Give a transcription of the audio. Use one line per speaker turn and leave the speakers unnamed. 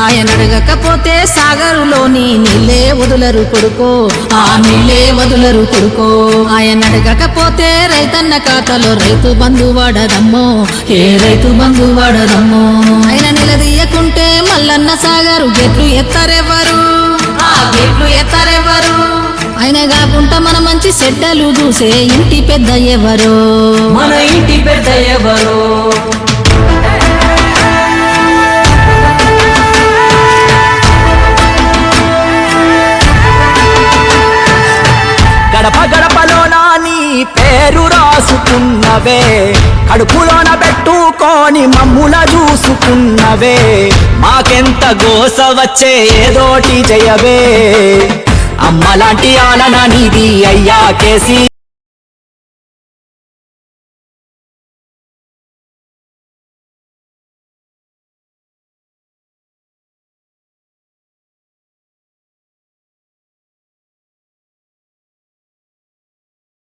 ఆయన అడగకపోతే సాగరులోని నీళ్ళే వదులరు కొడుకో, ఆ నీళ్ళే వదులరు కొడుకో. ఆయన అడగకపోతే రైతన్న ఖాతాలో రైతు బంధు వాడదమ్మో, ఏ రైతు బంధు వాడదమ్మో. ఆయన నిలదీయకుంటే మల్లన్న సాగరు గెట్లు ఎత్తారెవ్వరు, ఆ గెట్లు ఎత్తారెవ్వరు. ఆయన కాకుండా మన మంచి చెడ్డలు చూసే ఇంటి పెద్ద ఎవరో,
మన ఇంటి పెద్ద ఎవరో.
గడప గడపలోన నీ పేరు రాసుకున్నవే, కడుపులోన పెట్టుకొని మమ్ముల చూసుకున్నవే. మాకెంత గోస వచ్చే ఏదోటి జయవే, అమ్మలాంటి ఆలన నీది అయ్యా కేసీ.